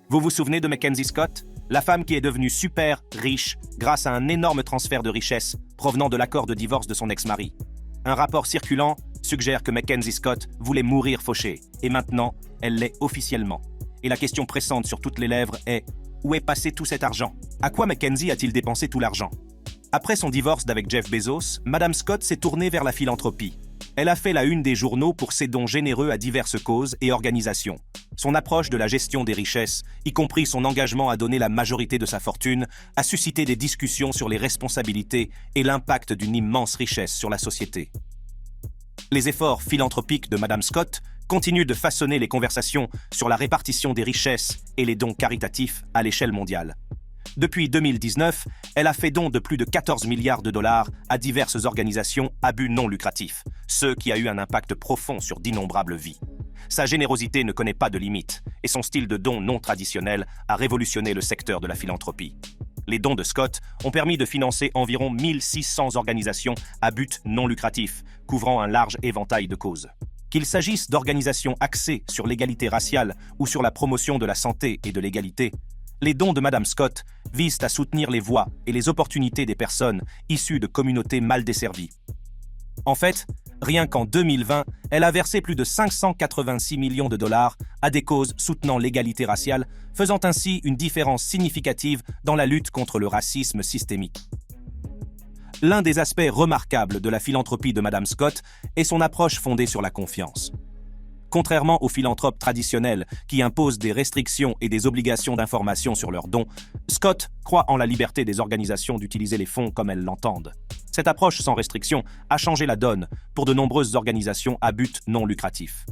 Vous vous souvenez de Mackenzie Scott? La femme qui est devenue super riche grâce à un énorme transfert de richesse provenant de l'accord de divorce de son ex-mari. Un rapport circulant suggère que Mackenzie Scott voulait mourir fauchée, et maintenant, elle l'est officiellement. Et la question pressante sur toutes les lèvres est: où est passé tout cet argent? À quoi Mackenzie a-t-il dépensé tout l'argent? Après son divorce d'avec Jeff Bezos, Madame Scott s'est tournée vers la philanthropie. Elle a fait la une des journaux pour ses dons généreux à diverses causes et organisations. Son approche de la gestion des richesses, y compris son engagement à donner la majorité de sa fortune, a suscité des discussions sur les responsabilités et l'impact d'une immense richesse sur la société. Les efforts philanthropiques de Madame Scott continuent de façonner les conversations sur la répartition des richesses et les dons caritatifs à l'échelle mondiale. Depuis 2019, elle a fait don de plus de 14 milliards de dollars à diverses organisations à but non lucratif, ce qui a eu un impact profond sur d'innombrables vies. Sa générosité ne connaît pas de limites, et son style de don non traditionnel a révolutionné le secteur de la philanthropie. Les dons de Scott ont permis de financer environ 1600 organisations à but non lucratif, couvrant un large éventail de causes. Qu'il s'agisse d'organisations axées sur l'égalité raciale ou sur la promotion de la santé et de l'égalité, les dons de Madame Scott visent à soutenir les voix et les opportunités des personnes issues de communautés mal desservies. En fait, rien qu'en 2020, elle a versé plus de 586 millions de dollars à des causes soutenant l'égalité raciale, faisant ainsi une différence significative dans la lutte contre le racisme systémique. L'un des aspects remarquables de la philanthropie de Madame Scott est son approche fondée sur la confiance. Contrairement aux philanthropes traditionnels qui imposent des restrictions et des obligations d'information sur leurs dons, Scott croit en la liberté des organisations d'utiliser les fonds comme elles l'entendent. Cette approche sans restriction a changé la donne pour de nombreuses organisations à but non lucratif.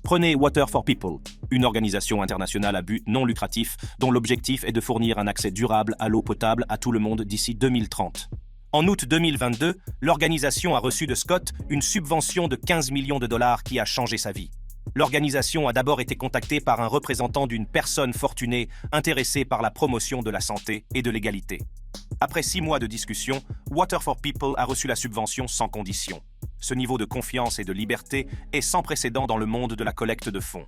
Prenez Water for People, une organisation internationale à but non lucratif dont l'objectif est de fournir un accès durable à l'eau potable à tout le monde d'ici 2030. En août 2022, l'organisation a reçu de Scott une subvention de 15 millions de dollars qui a changé sa vie. L'organisation a d'abord été contactée par un représentant d'une personne fortunée intéressée par la promotion de la santé et de l'égalité. Après 6 mois de discussion, Water for People a reçu la subvention sans condition. Ce niveau de confiance et de liberté est sans précédent dans le monde de la collecte de fonds.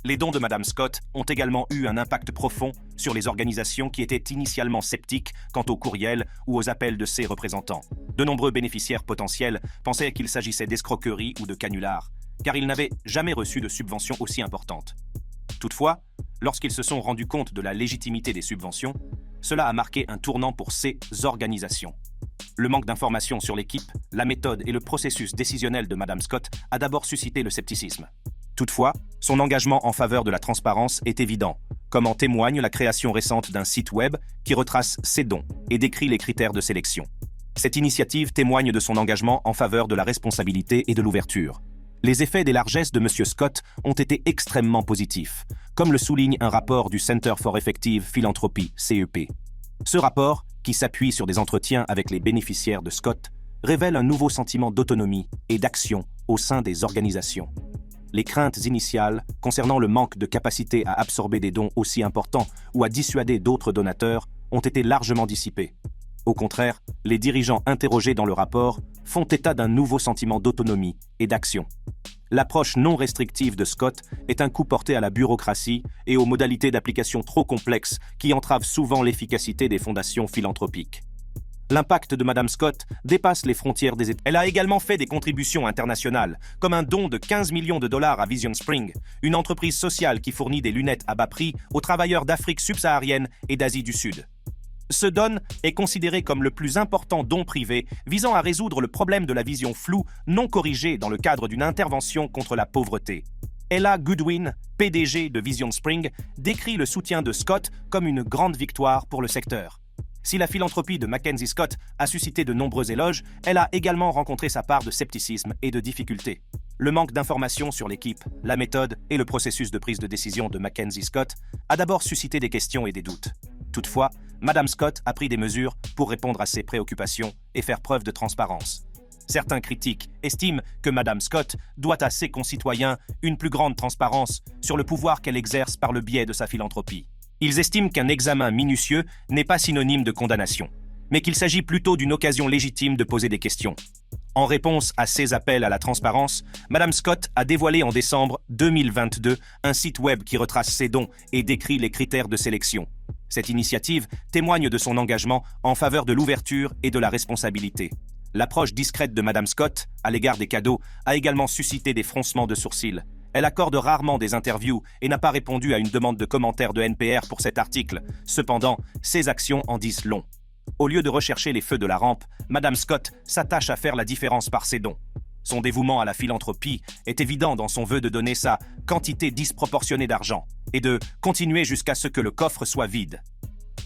Les dons de Madame Scott ont également eu un impact profond sur les organisations qui étaient initialement sceptiques quant aux courriels ou aux appels de ses représentants. De nombreux bénéficiaires potentiels pensaient qu'il s'agissait d'escroqueries ou de canulars, car ils n'avaient jamais reçu de subventions aussi importantes. Toutefois, lorsqu'ils se sont rendus compte de la légitimité des subventions, cela a marqué un tournant pour ces organisations. Le manque d'informations sur l'équipe, la méthode et le processus décisionnel de Madame Scott a d'abord suscité le scepticisme. Toutefois, son engagement en faveur de la transparence est évident, comme en témoigne la création récente d'un site web qui retrace ses dons et décrit les critères de sélection. Cette initiative témoigne de son engagement en faveur de la responsabilité et de l'ouverture. Les effets des largesses de M. Scott ont été extrêmement positifs, comme le souligne un rapport du Center for Effective Philanthropy, CEP. Ce rapport, qui s'appuie sur des entretiens avec les bénéficiaires de Scott, révèle un nouveau sentiment d'autonomie et d'action au sein des organisations. Les craintes initiales concernant le manque de capacité à absorber des dons aussi importants ou à dissuader d'autres donateurs ont été largement dissipées. Au contraire, les dirigeants interrogés dans le rapport font état d'un nouveau sentiment d'autonomie et d'action. L'approche non restrictive de Scott est un coup porté à la bureaucratie et aux modalités d'application trop complexes qui entravent souvent l'efficacité des fondations philanthropiques. L'impact de Madame Scott dépasse les frontières des États. Elle a également fait des contributions internationales, comme un don de 15 millions de dollars à Vision Spring, une entreprise sociale qui fournit des lunettes à bas prix aux travailleurs d'Afrique subsaharienne et d'Asie du Sud. Ce don est considéré comme le plus important don privé visant à résoudre le problème de la vision floue non corrigée dans le cadre d'une intervention contre la pauvreté. Ella Goodwin, PDG de Vision Spring, décrit le soutien de Scott comme une grande victoire pour le secteur. Si la philanthropie de Mackenzie Scott a suscité de nombreux éloges, elle a également rencontré sa part de scepticisme et de difficultés. Le manque d'informations sur l'équipe, la méthode et le processus de prise de décision de Mackenzie Scott a d'abord suscité des questions et des doutes. Toutefois, Madame Scott a pris des mesures pour répondre à ces préoccupations et faire preuve de transparence. Certains critiques estiment que Madame Scott doit à ses concitoyens une plus grande transparence sur le pouvoir qu'elle exerce par le biais de sa philanthropie. Ils estiment qu'un examen minutieux n'est pas synonyme de condamnation, mais qu'il s'agit plutôt d'une occasion légitime de poser des questions. En réponse à ces appels à la transparence, Madame Scott a dévoilé en décembre 2022 un site web qui retrace ses dons et décrit les critères de sélection. Cette initiative témoigne de son engagement en faveur de l'ouverture et de la responsabilité. L'approche discrète de Madame Scott à l'égard des cadeaux a également suscité des froncements de sourcils. Elle accorde rarement des interviews et n'a pas répondu à une demande de commentaire de NPR pour cet article. Cependant, ses actions en disent long. Au lieu de rechercher les feux de la rampe, Madame Scott s'attache à faire la différence par ses dons. Son dévouement à la philanthropie est évident dans son vœu de donner sa quantité disproportionnée d'argent et de continuer jusqu'à ce que le coffre soit vide.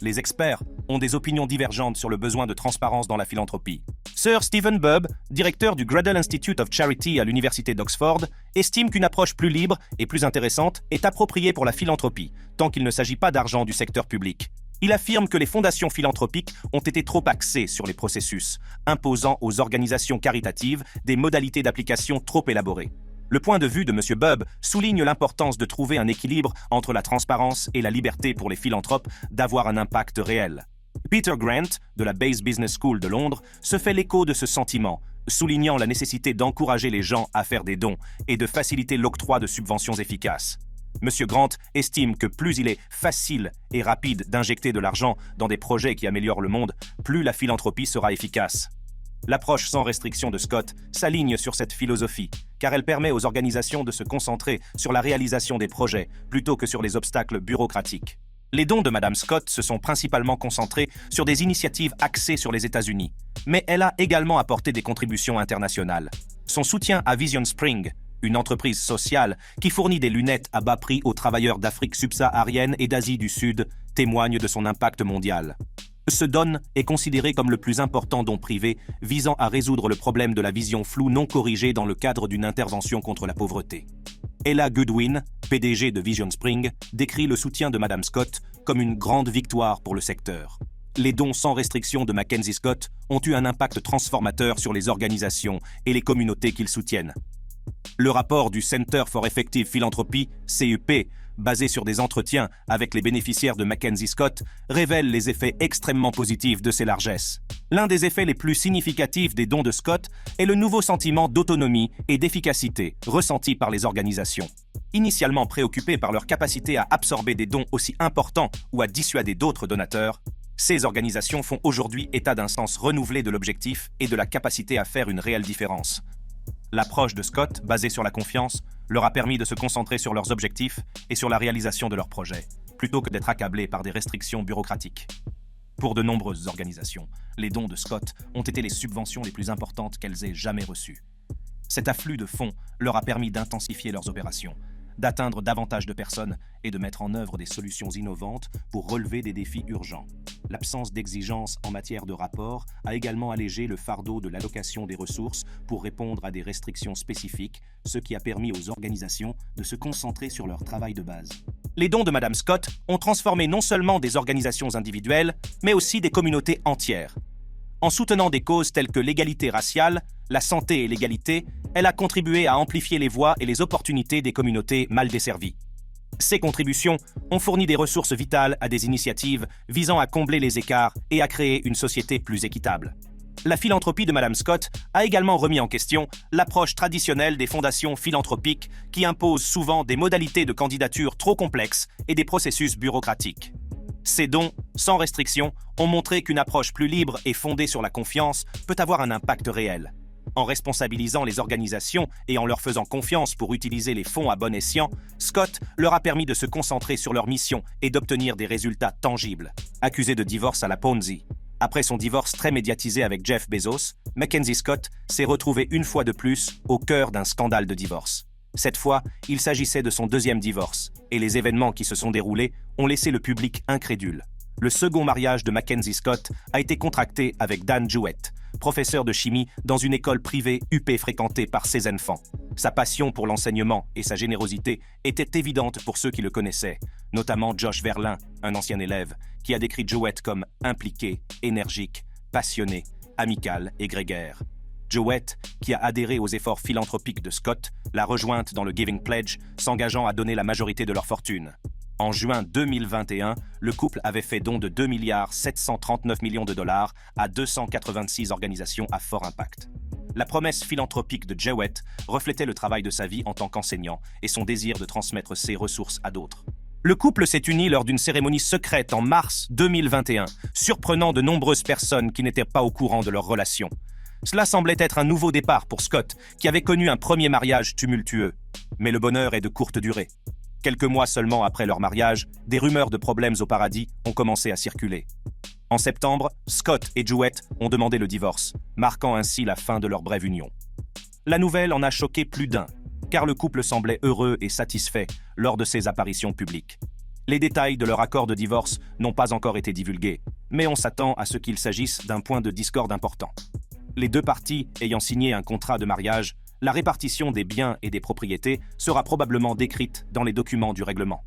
Les experts ont des opinions divergentes sur le besoin de transparence dans la philanthropie. Sir Stephen Bubb, directeur du Gradle Institute of Charity à l'Université d'Oxford, estime qu'une approche plus libre et plus intéressante est appropriée pour la philanthropie, tant qu'il ne s'agit pas d'argent du secteur public. Il affirme que les fondations philanthropiques ont été trop axées sur les processus, imposant aux organisations caritatives des modalités d'application trop élaborées. Le point de vue de M. Bubb souligne l'importance de trouver un équilibre entre la transparence et la liberté pour les philanthropes d'avoir un impact réel. Peter Grant, de la Base Business School de Londres, se fait l'écho de ce sentiment, soulignant la nécessité d'encourager les gens à faire des dons et de faciliter l'octroi de subventions efficaces. M. Grant estime que plus il est facile et rapide d'injecter de l'argent dans des projets qui améliorent le monde, plus la philanthropie sera efficace. L'approche sans restriction de Scott s'aligne sur cette philosophie, car elle permet aux organisations de se concentrer sur la réalisation des projets plutôt que sur les obstacles bureaucratiques. Les dons de Madame Scott se sont principalement concentrés sur des initiatives axées sur les États-Unis, mais elle a également apporté des contributions internationales. Son soutien à Vision Spring, une entreprise sociale qui fournit des lunettes à bas prix aux travailleurs d'Afrique subsaharienne et d'Asie du Sud, témoigne de son impact mondial. Ce don est considéré comme le plus important don privé visant à résoudre le problème de la vision floue non corrigée dans le cadre d'une intervention contre la pauvreté. Ella Goodwin, PDG de Vision Spring, décrit le soutien de Madame Scott comme une grande victoire pour le secteur. Les dons sans restriction de Mackenzie Scott ont eu un impact transformateur sur les organisations et les communautés qu'ils soutiennent. Le rapport du Center for Effective Philanthropy, CEP, basé sur des entretiens avec les bénéficiaires de Mackenzie Scott, révèle les effets extrêmement positifs de ces largesses. L'un des effets les plus significatifs des dons de Scott est le nouveau sentiment d'autonomie et d'efficacité ressenti par les organisations. Initialement préoccupées par leur capacité à absorber des dons aussi importants ou à dissuader d'autres donateurs, ces organisations font aujourd'hui état d'un sens renouvelé de l'objectif et de la capacité à faire une réelle différence. L'approche de Scott, basée sur la confiance, leur a permis de se concentrer sur leurs objectifs et sur la réalisation de leurs projets, plutôt que d'être accablés par des restrictions bureaucratiques. Pour de nombreuses organisations, les dons de Scott ont été les subventions les plus importantes qu'elles aient jamais reçues. Cet afflux de fonds leur a permis d'intensifier leurs opérations, d'atteindre davantage de personnes et de mettre en œuvre des solutions innovantes pour relever des défis urgents. L'absence d'exigence en matière de rapport a également allégé le fardeau de l'allocation des ressources pour répondre à des restrictions spécifiques, ce qui a permis aux organisations de se concentrer sur leur travail de base. Les dons de Madame Scott ont transformé non seulement des organisations individuelles, mais aussi des communautés entières. En soutenant des causes telles que l'égalité raciale, la santé et l'égalité, elle a contribué à amplifier les voix et les opportunités des communautés mal desservies. Ces contributions ont fourni des ressources vitales à des initiatives visant à combler les écarts et à créer une société plus équitable. La philanthropie de Madame Scott a également remis en question l'approche traditionnelle des fondations philanthropiques qui imposent souvent des modalités de candidature trop complexes et des processus bureaucratiques. Ces dons, sans restriction, ont montré qu'une approche plus libre et fondée sur la confiance peut avoir un impact réel. En responsabilisant les organisations et en leur faisant confiance pour utiliser les fonds à bon escient, Scott leur a permis de se concentrer sur leur mission et d'obtenir des résultats tangibles. Accusée de divorce à la Ponzi. Après son divorce très médiatisé avec Jeff Bezos, Mackenzie Scott s'est retrouvée une fois de plus au cœur d'un scandale de divorce. Cette fois, il s'agissait de son deuxième divorce, et les événements qui se sont déroulés ont laissé le public incrédule. Le second mariage de Mackenzie Scott a été contracté avec Dan Jewett, professeur de chimie dans une école privée UP fréquentée par ses enfants. Sa passion pour l'enseignement et sa générosité étaient évidentes pour ceux qui le connaissaient, notamment Josh Verlin, un ancien élève, qui a décrit Jewett comme impliqué, énergique, passionné, amical et grégaire. Jewett, qui a adhéré aux efforts philanthropiques de Scott, l'a rejointe dans le Giving Pledge, s'engageant à donner la majorité de leur fortune. En juin 2021, le couple avait fait don de 2,739 milliards à 286 organisations à fort impact. La promesse philanthropique de Jewett reflétait le travail de sa vie en tant qu'enseignant et son désir de transmettre ses ressources à d'autres. Le couple s'est uni lors d'une cérémonie secrète en mars 2021, surprenant de nombreuses personnes qui n'étaient pas au courant de leur relation. Cela semblait être un nouveau départ pour Scott, qui avait connu un premier mariage tumultueux. Mais le bonheur est de courte durée. Quelques mois seulement après leur mariage, des rumeurs de problèmes au paradis ont commencé à circuler. En septembre, Scott et Jewett ont demandé le divorce, marquant ainsi la fin de leur brève union. La nouvelle en a choqué plus d'un, car le couple semblait heureux et satisfait lors de ses apparitions publiques. Les détails de leur accord de divorce n'ont pas encore été divulgués, mais on s'attend à ce qu'il s'agisse d'un point de discorde important. Les deux parties ayant signé un contrat de mariage, la répartition des biens et des propriétés sera probablement décrite dans les documents du règlement.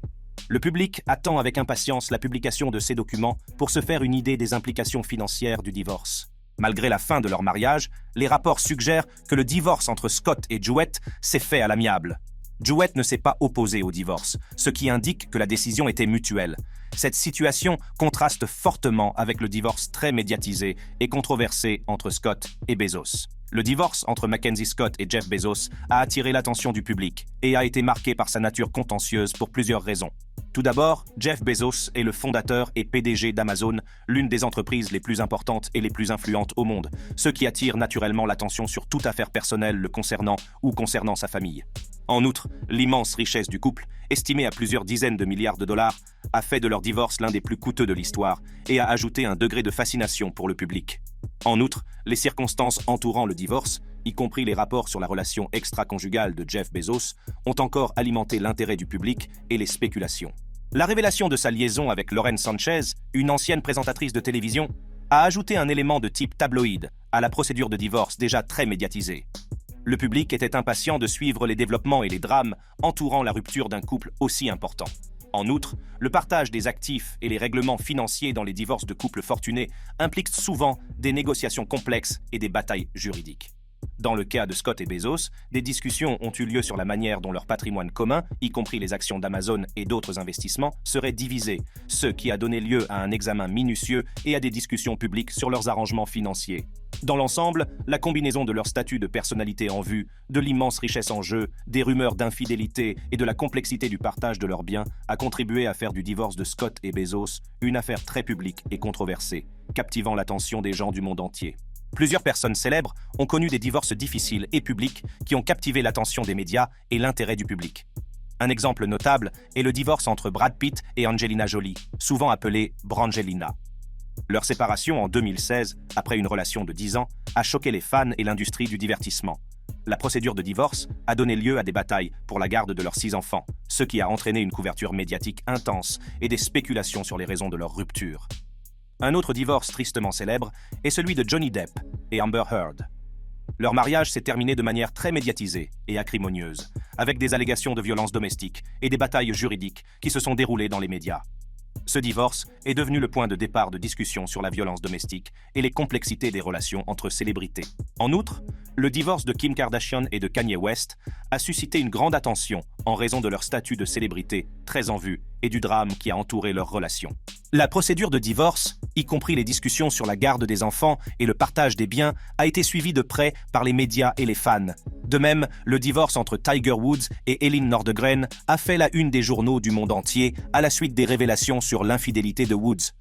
Le public attend avec impatience la publication de ces documents pour se faire une idée des implications financières du divorce. Malgré la fin de leur mariage, les rapports suggèrent que le divorce entre Scott et Jewett s'est fait à l'amiable. Jewett ne s'est pas opposé au divorce, ce qui indique que la décision était mutuelle. Cette situation contraste fortement avec le divorce très médiatisé et controversé entre Scott et Bezos. Le divorce entre Mackenzie Scott et Jeff Bezos a attiré l'attention du public et a été marqué par sa nature contentieuse pour plusieurs raisons. Tout d'abord, Jeff Bezos est le fondateur et PDG d'Amazon, l'une des entreprises les plus importantes et les plus influentes au monde, ce qui attire naturellement l'attention sur toute affaire personnelle le concernant ou concernant sa famille. En outre, l'immense richesse du couple, estimée à plusieurs dizaines de milliards de dollars, a fait de leur divorce l'un des plus coûteux de l'histoire et a ajouté un degré de fascination pour le public. En outre, les circonstances entourant le divorce, y compris les rapports sur la relation extra-conjugale de Jeff Bezos, ont encore alimenté l'intérêt du public et les spéculations. La révélation de sa liaison avec Lauren Sanchez, une ancienne présentatrice de télévision, a ajouté un élément de type tabloïd à la procédure de divorce déjà très médiatisée. Le public était impatient de suivre les développements et les drames entourant la rupture d'un couple aussi important. En outre, le partage des actifs et les règlements financiers dans les divorces de couples fortunés impliquent souvent des négociations complexes et des batailles juridiques. Dans le cas de Scott et Bezos, des discussions ont eu lieu sur la manière dont leur patrimoine commun, y compris les actions d'Amazon et d'autres investissements, serait divisé, ce qui a donné lieu à un examen minutieux et à des discussions publiques sur leurs arrangements financiers. Dans l'ensemble, la combinaison de leur statut de personnalité en vue, de l'immense richesse en jeu, des rumeurs d'infidélité et de la complexité du partage de leurs biens a contribué à faire du divorce de Scott et Bezos une affaire très publique et controversée, captivant l'attention des gens du monde entier. Plusieurs personnes célèbres ont connu des divorces difficiles et publics qui ont captivé l'attention des médias et l'intérêt du public. Un exemple notable est le divorce entre Brad Pitt et Angelina Jolie, souvent appelé Brangelina. Leur séparation en 2016, après une relation de 10 ans, a choqué les fans et l'industrie du divertissement. La procédure de divorce a donné lieu à des batailles pour la garde de leurs 6 enfants, ce qui a entraîné une couverture médiatique intense et des spéculations sur les raisons de leur rupture. Un autre divorce tristement célèbre est celui de Johnny Depp et Amber Heard. Leur mariage s'est terminé de manière très médiatisée et acrimonieuse, avec des allégations de violence domestique et des batailles juridiques qui se sont déroulées dans les médias. Ce divorce est devenu le point de départ de discussions sur la violence domestique et les complexités des relations entre célébrités. En outre, le divorce de Kim Kardashian et de Kanye West a suscité une grande attention en raison de leur statut de célébrité très en vue et du drame qui a entouré leur relation. La procédure de divorce, y compris les discussions sur la garde des enfants et le partage des biens, a été suivie de près par les médias et les fans. De même, le divorce entre Tiger Woods et Elin Nordegren a fait la une des journaux du monde entier à la suite des révélations sur l'infidélité de Woods.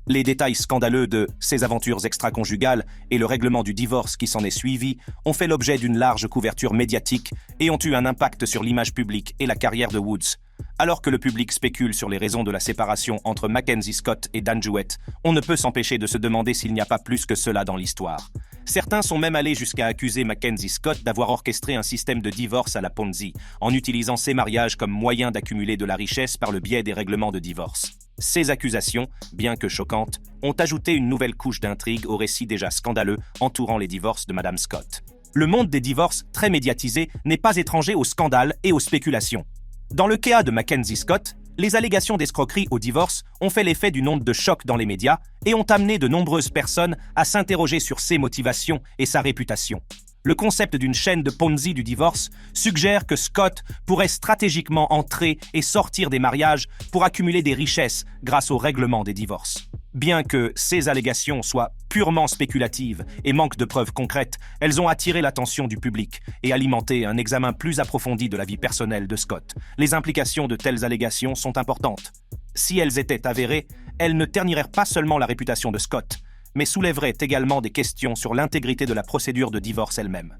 Les détails scandaleux de ses aventures extra-conjugales et le règlement du divorce qui s'en est suivi ont fait l'objet d'une large couverture médiatique et ont eu un impact sur l'image publique et la carrière de Woods. Alors que le public spécule sur les raisons de la séparation entre Mackenzie Scott et Dan Jewett, on ne peut s'empêcher de se demander s'il n'y a pas plus que cela dans l'histoire. Certains sont même allés jusqu'à accuser Mackenzie Scott d'avoir orchestré un système de divorce à la Ponzi, en utilisant ses mariages comme moyen d'accumuler de la richesse par le biais des règlements de divorce. Ces accusations, bien que choquantes, ont ajouté une nouvelle couche d'intrigue au récit déjà scandaleux entourant les divorces de Madame Scott. Le monde des divorces, très médiatisé, n'est pas étranger aux scandales et aux spéculations. Dans le cas de Mackenzie Scott, les allégations d'escroquerie au divorce ont fait l'effet d'une onde de choc dans les médias et ont amené de nombreuses personnes à s'interroger sur ses motivations et sa réputation. Le concept d'une chaîne de Ponzi du divorce suggère que Scott pourrait stratégiquement entrer et sortir des mariages pour accumuler des richesses grâce au règlement des divorces. Bien que ces allégations soient purement spéculatives et manquent de preuves concrètes, elles ont attiré l'attention du public et alimenté un examen plus approfondi de la vie personnelle de Scott. Les implications de telles allégations sont importantes. Si elles étaient avérées, elles ne terniraient pas seulement la réputation de Scott, mais soulèveraient également des questions sur l'intégrité de la procédure de divorce elle-même.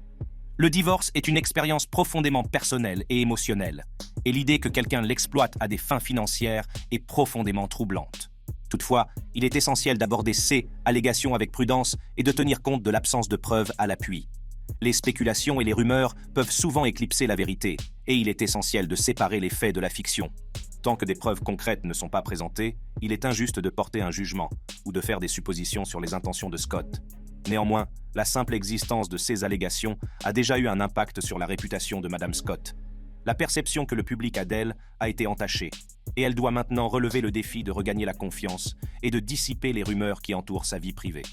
Le divorce est une expérience profondément personnelle et émotionnelle, et l'idée que quelqu'un l'exploite à des fins financières est profondément troublante. Toutefois, il est essentiel d'aborder ces allégations avec prudence et de tenir compte de l'absence de preuves à l'appui. Les spéculations et les rumeurs peuvent souvent éclipser la vérité, et il est essentiel de séparer les faits de la fiction. Tant que des preuves concrètes ne sont pas présentées, il est injuste de porter un jugement ou de faire des suppositions sur les intentions de Scott. Néanmoins, la simple existence de ces allégations a déjà eu un impact sur la réputation de Madame Scott. La perception que le public a d'elle a été entachée, et elle doit maintenant relever le défi de regagner la confiance et de dissiper les rumeurs qui entourent sa vie privée.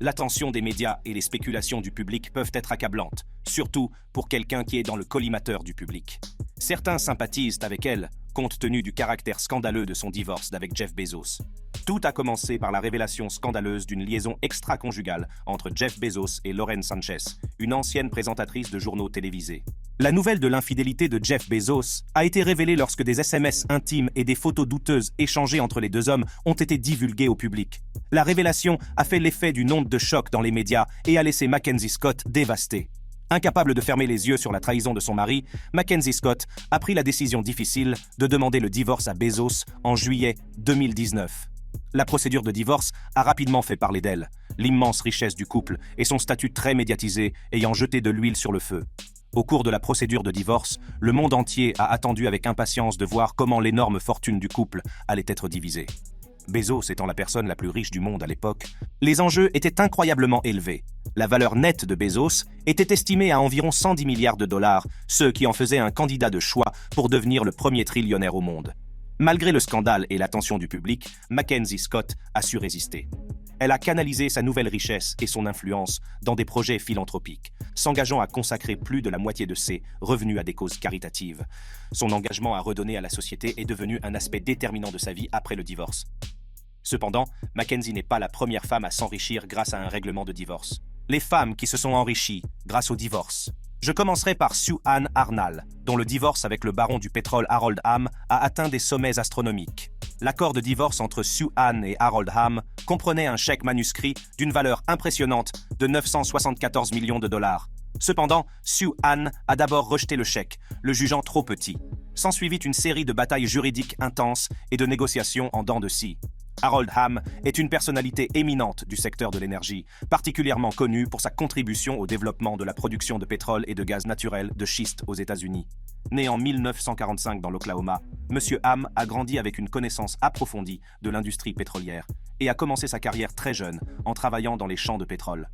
L'attention des médias et les spéculations du public peuvent être accablantes, surtout pour quelqu'un qui est dans le collimateur du public. Certains sympathisent avec elle, compte tenu du caractère scandaleux de son divorce d'avec Jeff Bezos. Tout a commencé par la révélation scandaleuse d'une liaison extra-conjugale entre Jeff Bezos et Lauren Sanchez, une ancienne présentatrice de journaux télévisés. La nouvelle de l'infidélité de Jeff Bezos a été révélée lorsque des SMS intimes et des photos douteuses échangées entre les deux hommes ont été divulguées au public. La révélation a fait l'effet d'une onde de choc dans les médias et a laissé Mackenzie Scott dévastée. Incapable de fermer les yeux sur la trahison de son mari, Mackenzie Scott a pris la décision difficile de demander le divorce à Bezos en juillet 2019. La procédure de divorce a rapidement fait parler d'elle, l'immense richesse du couple et son statut très médiatisé ayant jeté de l'huile sur le feu. Au cours de la procédure de divorce, le monde entier a attendu avec impatience de voir comment l'énorme fortune du couple allait être divisée. Bezos étant la personne la plus riche du monde à l'époque, les enjeux étaient incroyablement élevés. La valeur nette de Bezos était estimée à environ 110 milliards de dollars, ce qui en faisait un candidat de choix pour devenir le premier trillionnaire au monde. Malgré le scandale et l'attention du public, Mackenzie Scott a su résister. Elle a canalisé sa nouvelle richesse et son influence dans des projets philanthropiques, s'engageant à consacrer plus de la moitié de ses revenus à des causes caritatives. Son engagement à redonner à la société est devenu un aspect déterminant de sa vie après le divorce. Cependant, Mackenzie n'est pas la première femme à s'enrichir grâce à un règlement de divorce. Les femmes qui se sont enrichies grâce au divorce. Je commencerai par Sue Ann Arnall, dont le divorce avec le baron du pétrole Harold Hamm a atteint des sommets astronomiques. L'accord de divorce entre Sue Ann et Harold Hamm comprenait un chèque manuscrit d'une valeur impressionnante de 974 millions de dollars. Cependant, Sue Ann a d'abord rejeté le chèque, le jugeant trop petit. S'ensuivit une série de batailles juridiques intenses et de négociations en dents de scie. Harold Hamm est une personnalité éminente du secteur de l'énergie, particulièrement connue pour sa contribution au développement de la production de pétrole et de gaz naturel de schiste aux États-Unis. Né en 1945 dans l'Oklahoma, M. Hamm a grandi avec une connaissance approfondie de l'industrie pétrolière et a commencé sa carrière très jeune en travaillant dans les champs de pétrole.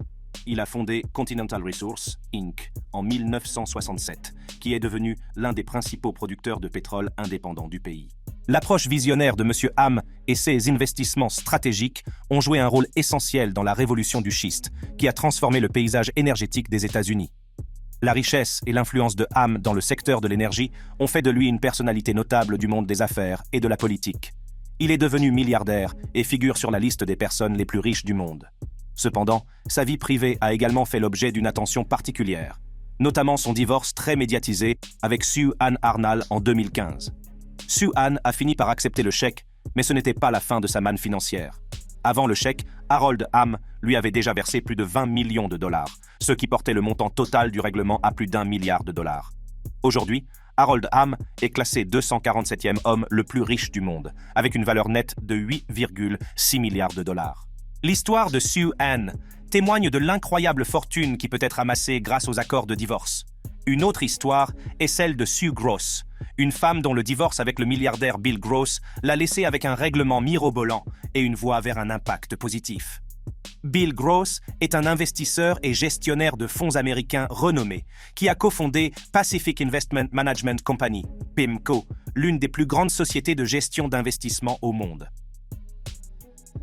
Il a fondé Continental Resources, Inc. en 1967, qui est devenu l'un des principaux producteurs de pétrole indépendants du pays. L'approche visionnaire de M. Hamm et ses investissements stratégiques ont joué un rôle essentiel dans la révolution du schiste, qui a transformé le paysage énergétique des États-Unis. La richesse et l'influence de Hamm dans le secteur de l'énergie ont fait de lui une personnalité notable du monde des affaires et de la politique. Il est devenu milliardaire et figure sur la liste des personnes les plus riches du monde. Cependant, sa vie privée a également fait l'objet d'une attention particulière, notamment son divorce très médiatisé avec Sue Ann Arnall en 2015. Sue Ann a fini par accepter le chèque, mais ce n'était pas la fin de sa manne financière. Avant le chèque, Harold Hamm lui avait déjà versé plus de 20 millions de dollars, ce qui portait le montant total du règlement à plus d'1 milliard de dollars. Aujourd'hui, Harold Hamm est classé 247e homme le plus riche du monde, avec une valeur nette de 8,6 milliards de dollars. L'histoire de Sue Ann témoigne de l'incroyable fortune qui peut être amassée grâce aux accords de divorce. Une autre histoire est celle de Sue Gross, une femme dont le divorce avec le milliardaire Bill Gross l'a laissée avec un règlement mirobolant et une voie vers un impact positif. Bill Gross est un investisseur et gestionnaire de fonds américains renommé qui a cofondé Pacific Investment Management Company, PIMCO, l'une des plus grandes sociétés de gestion d'investissement au monde.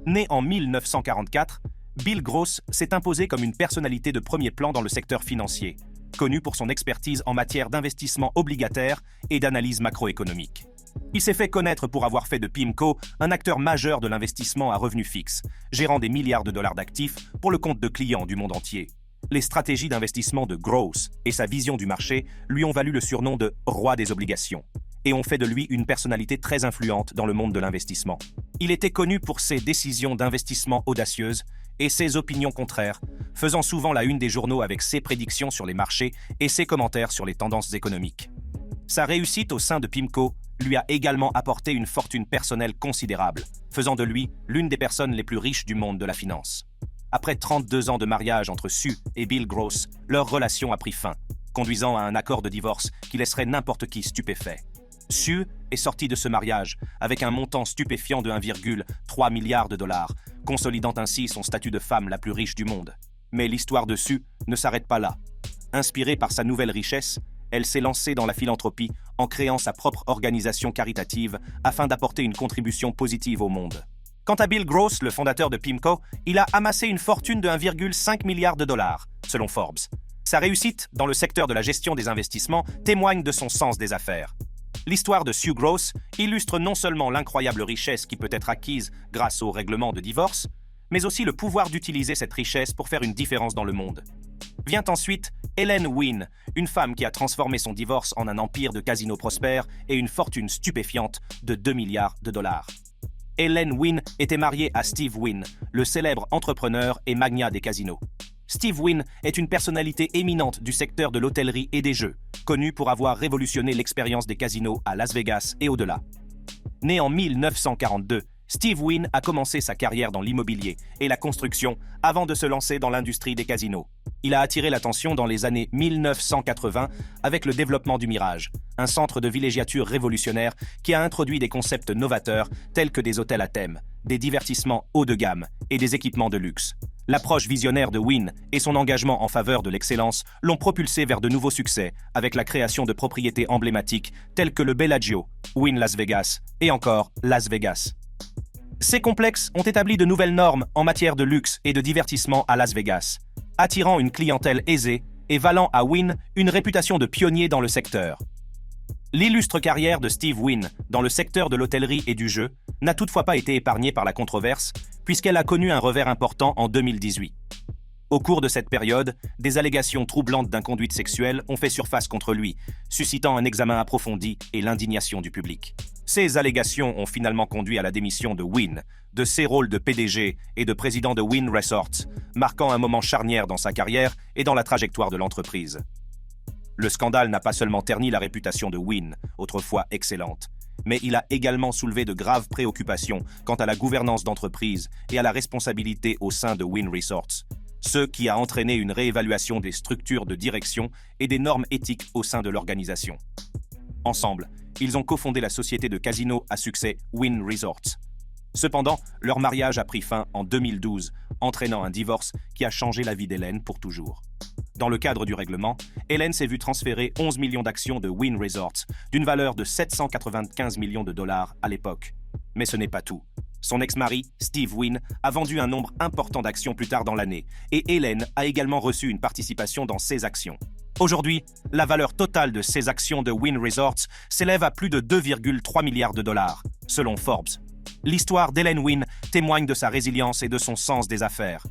Né en 1944, Bill Gross s'est imposé comme une personnalité de premier plan dans le secteur financier, connu pour son expertise en matière d'investissement obligataire et d'analyse macroéconomique. Il s'est fait connaître pour avoir fait de PIMCO un acteur majeur de l'investissement à revenu fixe, gérant des milliards de dollars d'actifs pour le compte de clients du monde entier. Les stratégies d'investissement de Gross et sa vision du marché lui ont valu le surnom de « roi des obligations » et ont fait de lui une personnalité très influente dans le monde de l'investissement. Il était connu pour ses décisions d'investissement audacieuses et ses opinions contraires, faisant souvent la une des journaux avec ses prédictions sur les marchés et ses commentaires sur les tendances économiques. Sa réussite au sein de PIMCO lui a également apporté une fortune personnelle considérable, faisant de lui l'une des personnes les plus riches du monde de la finance. Après 32 ans de mariage entre Sue et Bill Gross, leur relation a pris fin, conduisant à un accord de divorce qui laisserait n'importe qui stupéfait. Sue est sortie de ce mariage avec un montant stupéfiant de 1,3 milliard de dollars, consolidant ainsi son statut de femme la plus riche du monde. Mais l'histoire de Sue ne s'arrête pas là. Inspirée par sa nouvelle richesse, elle s'est lancée dans la philanthropie en créant sa propre organisation caritative afin d'apporter une contribution positive au monde. Quant à Bill Gross, le fondateur de PIMCO, il a amassé une fortune de 1,5 milliard de dollars, selon Forbes. Sa réussite dans le secteur de la gestion des investissements témoigne de son sens des affaires. L'histoire de Sue Gross illustre non seulement l'incroyable richesse qui peut être acquise grâce au règlement de divorce, mais aussi le pouvoir d'utiliser cette richesse pour faire une différence dans le monde. Vient ensuite Ellen Wynn, une femme qui a transformé son divorce en un empire de casinos prospères et une fortune stupéfiante de 2 milliards de dollars. Ellen Wynn était mariée à Steve Wynn, le célèbre entrepreneur et magnat des casinos. Steve Wynn est une personnalité éminente du secteur de l'hôtellerie et des jeux, connu pour avoir révolutionné l'expérience des casinos à Las Vegas et au-delà. Né en 1942, Steve Wynn a commencé sa carrière dans l'immobilier et la construction avant de se lancer dans l'industrie des casinos. Il a attiré l'attention dans les années 1980 avec le développement du Mirage, un centre de villégiature révolutionnaire qui a introduit des concepts novateurs tels que des hôtels à thème, des divertissements haut de gamme et des équipements de luxe. L'approche visionnaire de Wynn et son engagement en faveur de l'excellence l'ont propulsé vers de nouveaux succès avec la création de propriétés emblématiques telles que le Bellagio, Wynn Las Vegas et encore Las Vegas. Ces complexes ont établi de nouvelles normes en matière de luxe et de divertissement à Las Vegas, attirant une clientèle aisée et valant à Wynn une réputation de pionnier dans le secteur. L'illustre carrière de Steve Wynn dans le secteur de l'hôtellerie et du jeu n'a toutefois pas été épargnée par la controverse, puisqu'elle a connu un revers important en 2018. Au cours de cette période, des allégations troublantes d'inconduite sexuelle ont fait surface contre lui, suscitant un examen approfondi et l'indignation du public. Ces allégations ont finalement conduit à la démission de Wynn, de ses rôles de PDG et de président de Wynn Resorts, marquant un moment charnière dans sa carrière et dans la trajectoire de l'entreprise. Le scandale n'a pas seulement terni la réputation de Wynn, autrefois excellente, mais il a également soulevé de graves préoccupations quant à la gouvernance d'entreprise et à la responsabilité au sein de Wynn Resorts, ce qui a entraîné une réévaluation des structures de direction et des normes éthiques au sein de l'organisation. Ensemble, ils ont cofondé la société de casino à succès Wynn Resorts. Cependant, leur mariage a pris fin en 2012, entraînant un divorce qui a changé la vie d'Hélène pour toujours. Dans le cadre du règlement, Hélène s'est vue transférer 11 millions d'actions de Wynn Resorts, d'une valeur de 795 millions de dollars à l'époque. Mais ce n'est pas tout. Son ex-mari, Steve Wynn, a vendu un nombre important d'actions plus tard dans l'année, et Hélène a également reçu une participation dans ces actions. Aujourd'hui, la valeur totale de ces actions de Wynn Resorts s'élève à plus de 2,3 milliards de dollars, selon Forbes. L'histoire d'Hélène Wynn témoigne de sa résilience et de son sens des affaires.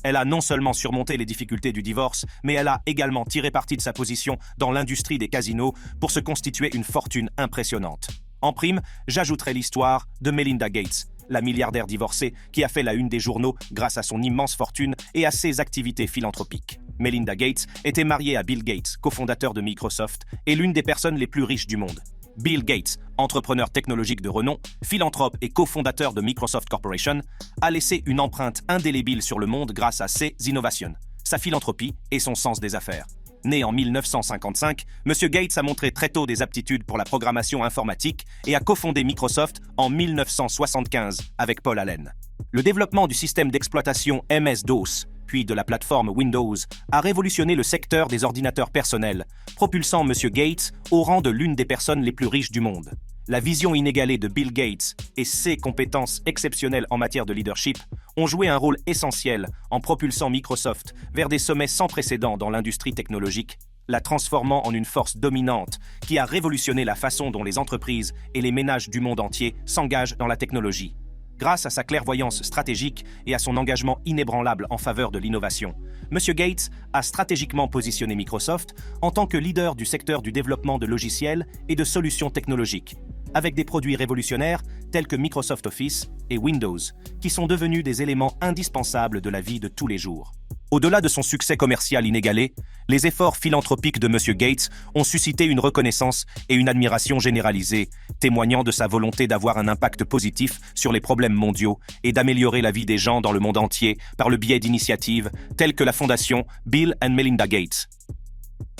Elle a non seulement surmonté les difficultés du divorce, mais elle a également tiré parti de sa position dans l'industrie des casinos pour se constituer une fortune impressionnante. En prime, j'ajouterai l'histoire de Melinda Gates, la milliardaire divorcée qui a fait la une des journaux grâce à son immense fortune et à ses activités philanthropiques. Melinda Gates était mariée à Bill Gates, cofondateur de Microsoft et l'une des personnes les plus riches du monde. Bill Gates, entrepreneur technologique de renom, philanthrope et cofondateur de Microsoft Corporation, a laissé une empreinte indélébile sur le monde grâce à ses innovations, sa philanthropie et son sens des affaires. Né en 1955, M. Gates a montré très tôt des aptitudes pour la programmation informatique et a cofondé Microsoft en 1975 avec Paul Allen. Le développement du système d'exploitation MS-DOS, puis de la plateforme Windows, a révolutionné le secteur des ordinateurs personnels, propulsant M. Gates au rang de l'une des personnes les plus riches du monde. La vision inégalée de Bill Gates et ses compétences exceptionnelles en matière de leadership ont joué un rôle essentiel en propulsant Microsoft vers des sommets sans précédent dans l'industrie technologique, la transformant en une force dominante qui a révolutionné la façon dont les entreprises et les ménages du monde entier s'engagent dans la technologie. Grâce à sa clairvoyance stratégique et à son engagement inébranlable en faveur de l'innovation, M. Gates a stratégiquement positionné Microsoft en tant que leader du secteur du développement de logiciels et de solutions technologiques, avec des produits révolutionnaires tels que Microsoft Office et Windows, qui sont devenus des éléments indispensables de la vie de tous les jours. Au-delà de son succès commercial inégalé, les efforts philanthropiques de M. Gates ont suscité une reconnaissance et une admiration généralisée, témoignant de sa volonté d'avoir un impact positif sur les problèmes mondiaux et d'améliorer la vie des gens dans le monde entier par le biais d'initiatives telles que la fondation Bill and Melinda Gates.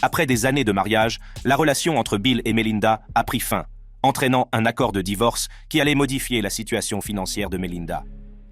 Après des années de mariage, la relation entre Bill et Melinda a pris fin, entraînant un accord de divorce qui allait modifier la situation financière de Melinda.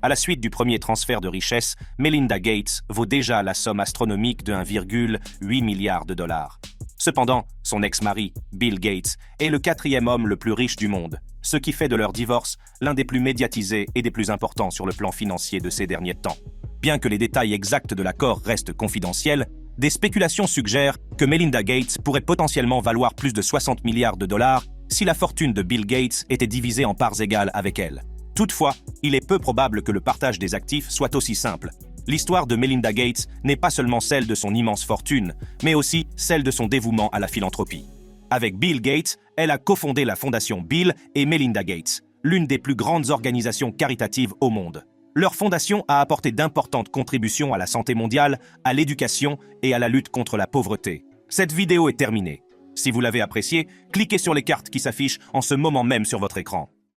À la suite du premier transfert de richesse, Melinda Gates vaut déjà la somme astronomique de 1,8 milliard de dollars. Cependant, son ex-mari, Bill Gates, est le quatrième homme le plus riche du monde, ce qui fait de leur divorce l'un des plus médiatisés et des plus importants sur le plan financier de ces derniers temps. Bien que les détails exacts de l'accord restent confidentiels, des spéculations suggèrent que Melinda Gates pourrait potentiellement valoir plus de 60 milliards de dollars si la fortune de Bill Gates était divisée en parts égales avec elle. Toutefois, il est peu probable que le partage des actifs soit aussi simple. L'histoire de Melinda Gates n'est pas seulement celle de son immense fortune, mais aussi celle de son dévouement à la philanthropie. Avec Bill Gates, elle a cofondé la fondation Bill et Melinda Gates, l'une des plus grandes organisations caritatives au monde. Leur fondation a apporté d'importantes contributions à la santé mondiale, à l'éducation et à la lutte contre la pauvreté. Cette vidéo est terminée. Si vous l'avez appréciée, cliquez sur les cartes qui s'affichent en ce moment même sur votre écran.